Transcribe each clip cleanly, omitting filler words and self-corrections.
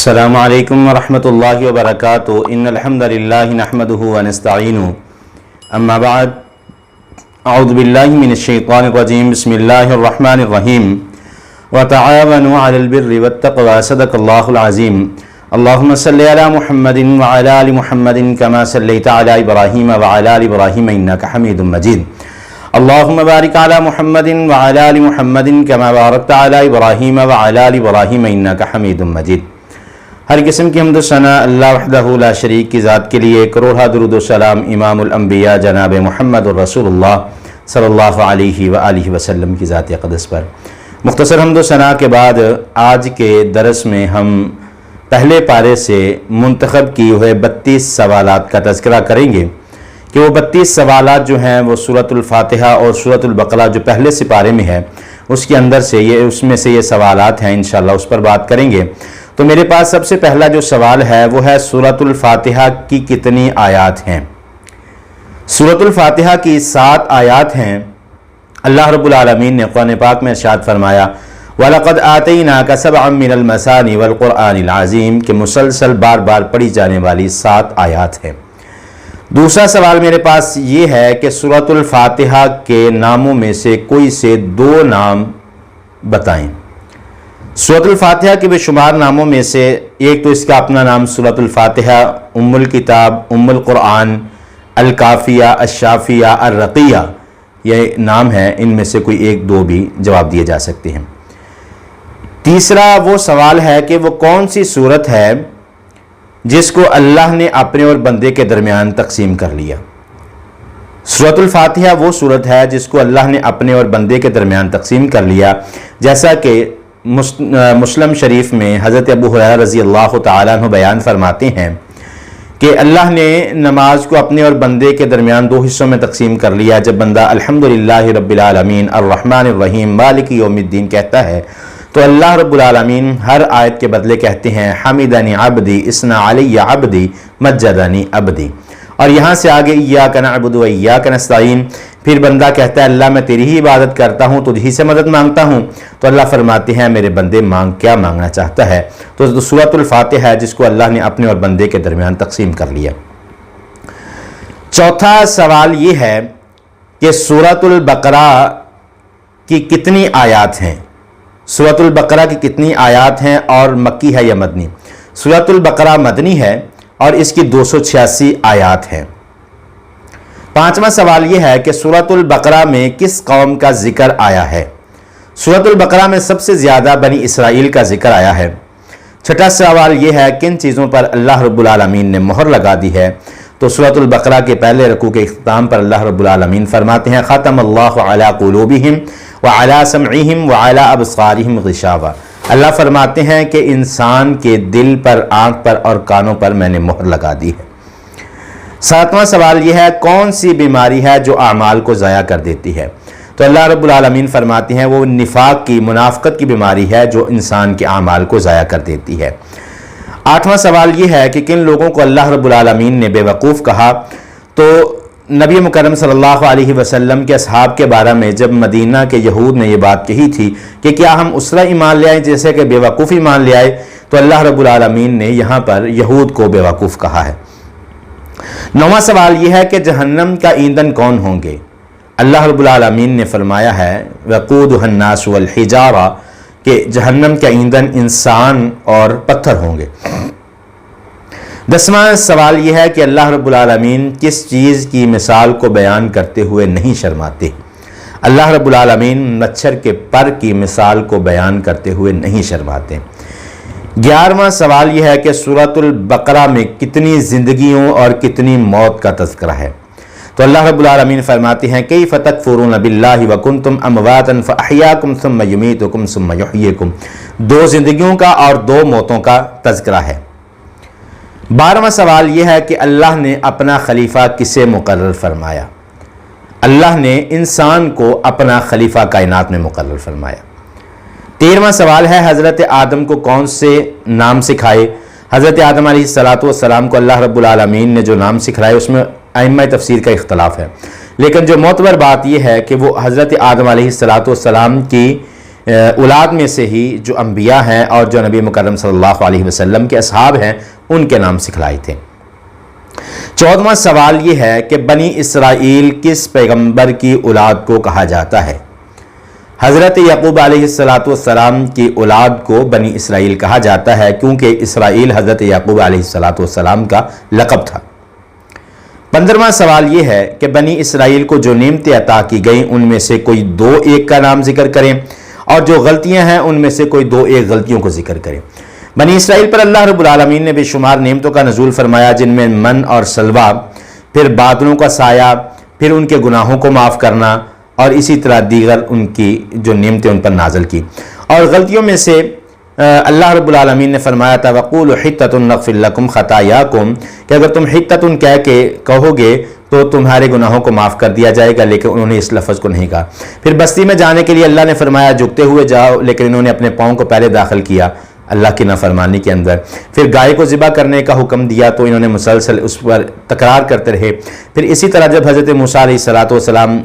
السلام علیکم ورحمۃ اللہ وبرکاتہ ان الحمد للہ نحمدہ ونستعینہ اما بعد اعوذ باللہ من الشیطان الرجیم بسم اللہ الرحمن الرحیم وتعاونوا علی البر والتقوى صدق اللہ العظیم اللہم صلی علی محمد وعلی آل محمد کما صلیت علی ابراہیم وعلی آل ابراہیم انک حمید مجید اللہم بارک علی محمد وعلی آل محمد کما بارکت علی ابراہیم وعلی آل ابراہیم انک حمید مجید۔ ہر قسم کی حمد و ثنا اللہ وحدہ لا شریک کی ذات کے لیے، کروڑا درود و سلام امام الانبیاء جناب محمد الرسول اللہ صلی اللہ علیہ وآلہ وسلم کی ذات اقدس پر۔ مختصر حمد و ثنا کے بعد آج کے درس میں ہم پہلے پارے سے منتخب کیے ہوئے 32 سوالات کا تذکرہ کریں گے کہ وہ 32 سوالات جو ہیں وہ سورۃ الفاتحہ اور سورۃ البقرہ جو پہلے سپارے میں ہے اس کے اندر سے اس میں سے یہ سوالات ہیں، انشاءاللہ اس پر بات کریں گے۔ تو میرے پاس سب سے پہلا جو سوال ہے وہ ہے سورۃ الفاتحہ کی کتنی آیات ہیں؟ سورۃ الفاتحہ کی 7 آیات ہیں۔ اللہ رب العالمین نے قرآن پاک میں ارشاد فرمایا وَلَقَدْ آتَيْنَاكَ سَبْعًا مِّنَ الْمَثَانِي وَالْقُرْآنِ الْعَظِيمِ کہ مسلسل بار بار پڑھی جانے والی 7 آیات ہیں۔ دوسرا سوال میرے پاس یہ ہے کہ سورۃ الفاتحہ کے ناموں میں سے کوئی سے 2 نام بتائیں۔ سورۃ الفاتحہ کے بے شمار ناموں میں سے ایک تو اس کا اپنا نام سورۃ الفاتحہ، ام الکتاب، ام القرآن، الکافیہ، الشافیہ، الرقیہ، یہ نام ہے، ان میں سے کوئی 1-2 بھی جواب دیے جا سکتے ہیں۔ تیسرا وہ سوال ہے کہ وہ کون سی سورت ہے جس کو اللہ نے اپنے اور بندے کے درمیان تقسیم کر لیا؟ سورۃ الفاتحہ وہ سورت ہے جس کو اللہ نے اپنے اور بندے کے درمیان تقسیم کر لیا، جیسا کہ مسلم شریف میں حضرت ابو ہریرہ رضی اللہ تعالیٰ عنہ بیان فرماتے ہیں کہ اللہ نے نماز کو اپنے اور بندے کے درمیان 2 حصوں میں تقسیم کر لیا۔ جب بندہ الحمدللہ رب العالمین الرحمن الرحیم مالک یوم الدین کہتا ہے تو اللہ رب العالمین ہر آیت کے بدلے کہتے ہیں حمدنی عبدی اثنا علی عبدی مجدنی عبدی، اور یہاں سے آگے ایاک نعبد و ایاک نستعین، پھر بندہ کہتا ہے اللہ میں تیری ہی عبادت کرتا ہوں، تجھ ہی سے مدد مانگتا ہوں، تو اللہ فرماتے ہیں میرے بندے مانگ کیا مانگنا چاہتا ہے۔ تو سورۃ الفاتحہ ہے جس کو اللہ نے اپنے اور بندے کے درمیان تقسیم کر لیا۔ چوتھا سوال یہ ہے کہ سورۃ البقرہ کی کتنی آیات ہیں؟ سورۃ البقرہ کی کتنی آیات ہیں اور مکی ہے یا مدنی؟ سورۃ البقرہ مدنی ہے اور اس کی 286 آیات ہیں۔ پانچواں سوال یہ ہے کہ سورۃ البقرہ میں کس قوم کا ذکر آیا ہے؟ سورۃ البقرہ میں سب سے زیادہ بنی اسرائیل کا ذکر آیا ہے۔ چھٹا سوال یہ ہے کن چیزوں پر اللہ رب العالمین نے مہر لگا دی ہے؟ تو سورۃ البقرہ کے پہلے رکوع کے اختتام پر اللہ رب العالمین فرماتے ہیں ختم اللہ علی قلوبہم وعلی سمعہم وعلی ابصارہم غشاوہ، اللہ فرماتے ہیں کہ انسان کے دل پر، آنکھ پر اور کانوں پر میں نے مہر لگا دی ہے۔ 7واں سوال یہ ہے کون سی بیماری ہے جو اعمال کو ضائع کر دیتی ہے؟ تو اللہ رب العالمین فرماتے ہیں وہ نفاق کی، منافقت کی بیماری ہے جو انسان کے اعمال کو ضائع کر دیتی ہے۔ 8واں سوال یہ ہے کہ کن لوگوں کو اللہ رب العالمین نے بے وقوف کہا؟ تو نبی مکرم صلی اللہ علیہ وسلم کے اصحاب کے بارے میں جب مدینہ کے یہود نے یہ بات کہی تھی کہ کیا ہم اس طرح ایمان لے آئیں جیسے کہ بے وقوف ایمان لے آئے، تو اللہ رب العالمین نے یہاں پر یہود کو بے وقوف کہا ہے۔ 9واں سوال یہ ہے کہ جہنم کا ایندھن کون ہوں گے؟ اللہ رب العالمین نے فرمایا ہے وقودها الناس والحجارہ کہ جہنم کا ایندھن انسان اور پتھر ہوں گے۔ 10واں سوال یہ ہے کہ اللہ رب العالمین کس چیز کی مثال کو بیان کرتے ہوئے نہیں شرماتے؟ اللہ رب العالمین مچھر کے پر کی مثال کو بیان کرتے ہوئے نہیں شرماتے۔ 11واں سوال یہ ہے کہ سورۃ البقرہ میں کتنی زندگیوں اور کتنی موت کا تذکرہ ہے؟ تو اللہ رب العالمین فرماتے ہیں کیف تکفرون باللہ وکنتم امواتا فاحیاکم ثم یمیتکم ثم یحییکم، 2 زندگیوں کا اور 2 موتوں کا تذکرہ ہے۔ 12واں سوال یہ ہے کہ اللہ نے اپنا خلیفہ کسے مقرر فرمایا؟ اللہ نے انسان کو اپنا خلیفہ کائنات میں مقرر فرمایا۔ 13واں سوال ہے حضرت آدم کو کون سے نام سکھائے؟ حضرت آدم علیہ السلام کو اللہ رب العالمین نے جو نام سکھائے اس میں ائمہ تفسیر کا اختلاف ہے، لیکن جو معتبر بات یہ ہے کہ وہ حضرت آدم علیہ السلام کی اولاد میں سے ہی جو انبیاء ہیں اور جو نبی مکرم صلی اللہ علیہ وسلم کے اصحاب ہیں ان کے نام سکھلائے تھے۔ 14واں سوال یہ ہے کہ بنی اسرائیل کس پیغمبر کی اولاد کو کہا جاتا ہے؟ حضرت یعقوب علیہ السلام کی اولاد کو بنی اسرائیل کہا جاتا ہے کیونکہ اسرائیل حضرت یعقوب علیہ السلام کا لقب تھا۔ 15واں سوال یہ ہے کہ بنی اسرائیل کو جو نعمتیں عطا کی گئیں ان میں سے کوئی 2 ایک کا نام ذکر کریں، اور جو غلطیاں ہیں ان میں سے کوئی 2 ایک غلطیوں کو ذکر کریں۔ بنی اسرائیل پر اللہ رب العالمین نے بے شمار نعمتوں کا نزول فرمایا، جن میں من اور سلوہ، پھر بادلوں کا سایہ، پھر ان کے گناہوں کو معاف کرنا، اور اسی طرح دیگر ان کی جو نعمتیں ان پر نازل کی۔ اور غلطیوں میں سے اللہ رب العالمین نے فرمایا تھا وَقُولُوا حِطَّةٌ نَغْفِرْ لَكُمْ خَطَايَاكُمْ، کہ اگر تم حِطَّةٌ کہہ کے کہو گے تو تمہارے گناہوں کو معاف کر دیا جائے گا، لیکن انہوں نے اس لفظ کو نہیں کہا۔ پھر بستی میں جانے کے لیے اللہ نے فرمایا جھکتے ہوئے جاؤ، لیکن انہوں نے اپنے پاؤں کو پہلے داخل کیا اللہ کی نافرمانی کے اندر۔ پھر گائے کو ذبح کرنے کا حکم دیا تو انہوں نے مسلسل اس پر تکرار کرتے رہے۔ پھر اسی طرح جب حضرت موسیٰ علیہ السلام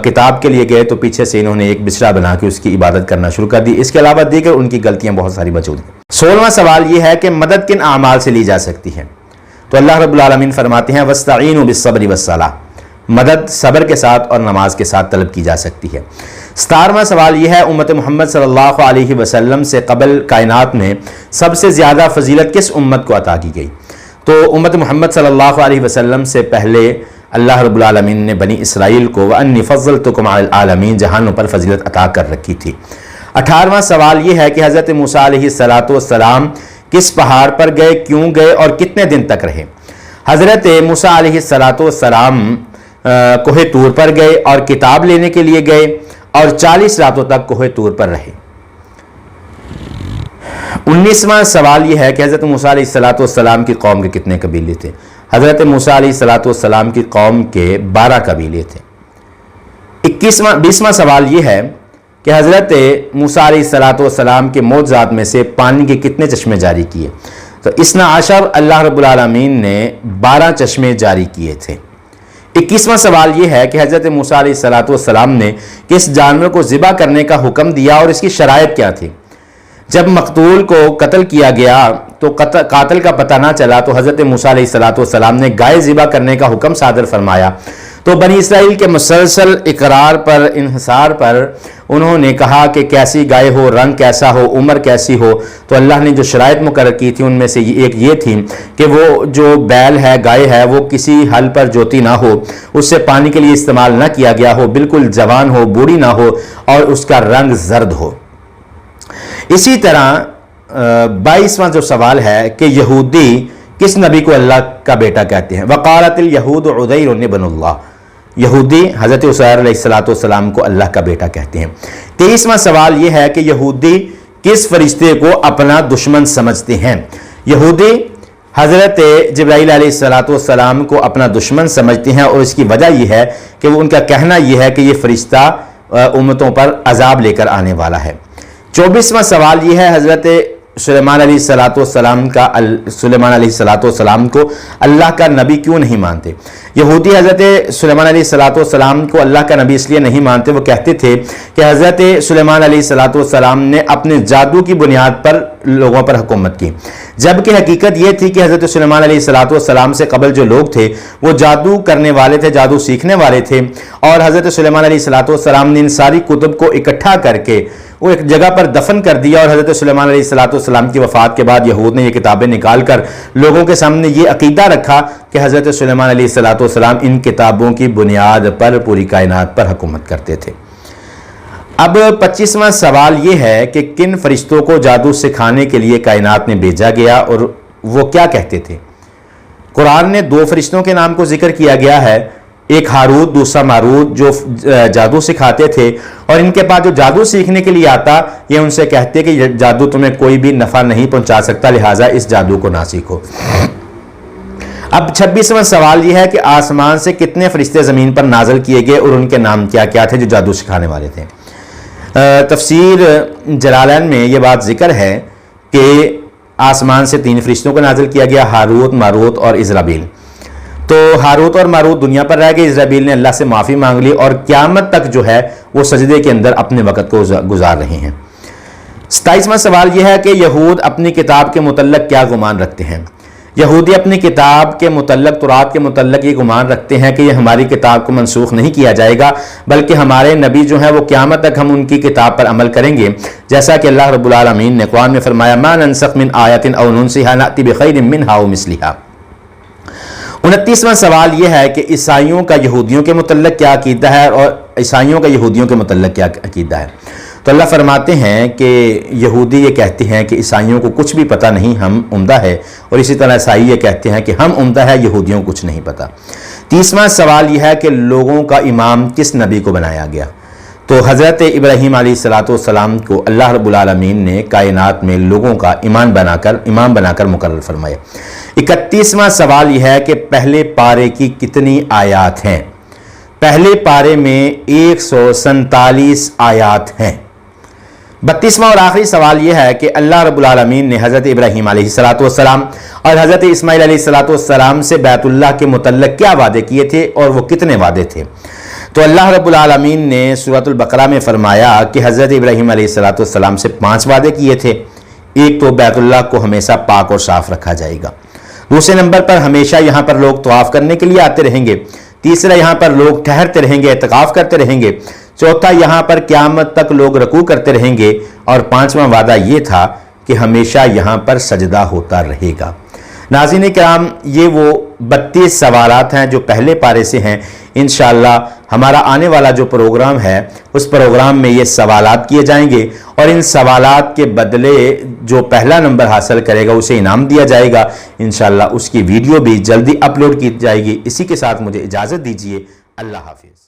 کتاب کے لیے گئے تو پیچھے سے انہوں نے ایک بچڑا بنا کے اس کی عبادت کرنا شروع کر دی۔ اس کے علاوہ دیگر ان کی غلطیاں بہت ساری موجود ہیں۔ 16واں سوال یہ ہے کہ مدد کن اعمال سے لی جا سکتی ہے؟ تو اللہ رب العالمین فرماتے ہیں وَاسْتَعِینُوا بِالصَّبْرِ وَالصَّلَاةِ، مدد صبر کے ساتھ اور نماز کے ساتھ طلب کی جا سکتی ہے۔ 17واں سوال یہ ہے امت محمد صلی اللہ علیہ وسلم سے قبل کائنات میں سب سے زیادہ فضیلت کس امت کو عطا کی گئی؟ تو امت محمد صلی اللہ علیہ وسلم سے پہلے اللہ رب العالمین نے بنی اسرائیل کو وَأَنِّي فَضَّلْتُكُمْ عَلَى الْعَالَمِينَ جہانوں پر فضیلت عطا کر رکھی تھی۔ 18واں سوال یہ ہے کہ حضرت موسیٰ علیہ السلام کس پہاڑ پر گئے، کیوں گئے اور کتنے دن تک رہے؟ حضرت موسیٰ علیہ السلام کوہ طور پر گئے اور کتاب لینے کے لیے گئے اور 40 راتوں تک کوہ طور پر رہے۔ 19واں سوال یہ ہے کہ حضرت موسیٰ علیہ السلام کی قوم کے کتنے قبیلے تھے؟ حضرت موسیٰ علیہ السلام کی قوم کے 12 قبیلے تھے۔ 20واں سوال یہ ہے کہ حضرت موسیٰ علیہ السلام کے معجزات میں سے پانی کے کتنے چشمے جاری کیے؟ تو 12 اللہ رب العالمین نے 12 چشمے جاری کیے تھے۔ 21واں سوال یہ ہے کہ حضرت موسیٰ علیہ السلام نے کس جانور کو ذبح کرنے کا حکم دیا اور اس کی شرائط کیا تھی؟ جب مقتول کو قتل کیا گیا تو قاتل کا پتہ نہ چلا تو حضرت موسیٰ علیہ السلام نے گائے ذبح کرنے کا حکم صادر فرمایا۔ تو بنی اسرائیل کے مسلسل اقرار پر انحصار پر انہوں نے کہا کہ کیسی گائے ہو، رنگ کیسا ہو، عمر کیسی ہو، تو اللہ نے جو شرائط مقرر کی تھی ان میں سے ایک یہ تھی کہ وہ جو بیل ہے، گائے ہے، وہ کسی حل پر جوتی نہ ہو، اس سے پانی کے لیے استعمال نہ کیا گیا ہو، بالکل جوان ہو، بوڑھی نہ ہو، اور اس کا رنگ زرد ہو۔ اسی طرح 22واں جو سوال ہے کہ یہودی کس نبی کو اللہ کا بیٹا کہتے ہیں؟ وقالت الیہود عزیر ابن اللہ، یہودی حضرت عزیر علیہ السلام کو اللہ کا بیٹا کہتے ہیں۔ 23واں سوال یہ ہے کہ یہودی کس فرشتے کو اپنا دشمن سمجھتے ہیں؟ یہودی حضرت جبرائیل علیہ السلام کو اپنا دشمن سمجھتے ہیں، اور اس کی وجہ یہ ہے کہ وہ ان کا کہنا یہ ہے کہ یہ فرشتہ امتوں پر عذاب لے کر آنے والا ہے۔ 24واں سوال یہ ہے حضرت سلیمان علیہ السلام کو اللہ کا نبی کیوں نہیں مانتے؟ یہودی حضرت سلیمان علیہ السلام کو اللہ کا نبی اس لیے نہیں مانتے، وہ کہتے تھے کہ حضرت سلیمان علیہ السلام نے اپنے جادو کی بنیاد پر لوگوں پر حکومت کی، جبکہ حقیقت یہ تھی کہ حضرت سلیمان علیہ السلام سے قبل جو لوگ تھے وہ جادو کرنے والے تھے، جادو سیکھنے والے تھے، اور حضرت سلیمان علیہ السلام نے ان ساری کتب کو اکٹھا کر کے وہ ایک جگہ پر دفن کر دیا، اور حضرت سلیمان علیہ السلام کی وفات کے بعد یہود نے یہ کتابیں نکال کر لوگوں کے سامنے یہ عقیدہ رکھا کہ حضرت سلیمان علیہ السلام ان کتابوں کی بنیاد پر پوری کائنات پر حکومت کرتے تھے۔ اب 25واں سوال یہ ہے کہ کن فرشتوں کو جادو سکھانے کے لیے کائنات میں بھیجا گیا اور وہ کیا کہتے تھے؟ قرآن نے 2 فرشتوں کے نام کو ذکر کیا گیا ہے، ایک ہاروت، دوسرا ماروت، جو جادو سکھاتے تھے، اور ان کے پاس جو جادو سیکھنے کے لیے آتا یہ ان سے کہتے کہ یہ جادو تمہیں کوئی بھی نفع نہیں پہنچا سکتا، لہٰذا اس جادو کو نہ سیکھو۔ اب 26واں سوال یہ ہے کہ آسمان سے کتنے فرشتے زمین پر نازل کیے گئے اور ان کے نام کیا کیا تھے جو جادو سکھانے والے تھے؟ تفسیر جلالین میں یہ بات ذکر ہے کہ آسمان سے 3 فرشتوں کو نازل کیا گیا، ہاروت، ماروت اور اسرافیل۔ تو ہاروت اور ماروت دنیا پر رہ گئے، اسرابیل نے اللہ سے معافی مانگ لی اور قیامت تک جو ہے وہ سجدے کے اندر اپنے وقت کو گزار رہے ہیں۔ 27واں سوال یہ ہے کہ یہود اپنی کتاب کے متعلق کیا گمان رکھتے ہیں؟ یہودی اپنی کتاب کے متعلق، تورات کے متعلق یہ گمان رکھتے ہیں کہ یہ ہماری کتاب کو منسوخ نہیں کیا جائے گا، بلکہ ہمارے نبی جو ہیں وہ قیامت تک ہم ان کی کتاب پر عمل کریں گے، جیسا کہ اللہ رب العالمین نے قرآن میں فرمایا ما ننسخ من آیت او ننسها نأتی بخیر منها او مثلها۔ 29واں سوال یہ ہے کہ عیسائیوں کا یہودیوں کے متعلق کیا عقیدہ ہے اور عیسائیوں کا یہودیوں کے متعلق کیا عقیدہ ہے؟ تو اللہ فرماتے ہیں کہ یہودی یہ کہتے ہیں کہ عیسائیوں کو کچھ بھی پتہ نہیں، ہم عمدہ ہے، اور اسی طرح عیسائی یہ کہتے ہیں کہ ہم عمدہ ہے، یہودیوں کو کچھ نہیں پتہ۔ 30واں سوال یہ ہے کہ لوگوں کا امام کس نبی کو بنایا گیا؟ تو حضرت ابراہیم علیہ السلام کو اللہ رب العالمین نے کائنات میں لوگوں کا امام بنا کر مقرر فرمایا۔ 31واں سوال یہ ہے کہ پہلے پارے کی کتنی آیات ہیں؟ پہلے پارے میں 147 آیات ہیں۔ 32واں اور آخری سوال یہ ہے کہ اللہ رب العالمین نے حضرت ابراہیم علیہ السلام اور حضرت اسماعیل علیہ السلام سے بیت اللہ کے متعلق کیا وعدے کیے تھے اور وہ کتنے وعدے تھے؟ تو اللہ رب العالمین نے سورۃ البقرہ میں فرمایا کہ حضرت ابراہیم علیہ السلام سے 5 وعدے کیے تھے۔ ایک تو بیت اللہ کو ہمیشہ پاک اور صاف رکھا جائے گا، دوسرے نمبر پر ہمیشہ یہاں پر لوگ طواف کرنے کے لیے آتے رہیں گے، تیسرا یہاں پر لوگ ٹھہرتے رہیں گے، اعتکاف کرتے رہیں گے، چوتھا یہاں پر قیامت تک لوگ رکوع کرتے رہیں گے، اور 5واں وعدہ یہ تھا کہ ہمیشہ یہاں پر سجدہ ہوتا رہے گا۔ ناظرین کرام، یہ وہ 32 سوالات ہیں جو پہلے پارے سے ہیں۔ انشاءاللہ ہمارا آنے والا جو پروگرام ہے اس پروگرام میں یہ سوالات کیے جائیں گے، اور ان سوالات کے بدلے جو پہلا نمبر حاصل کرے گا اسے انعام دیا جائے گا۔ انشاءاللہ اس کی ویڈیو بھی جلدی اپلوڈ کی جائے گی۔ اسی کے ساتھ مجھے اجازت دیجیے، اللہ حافظ۔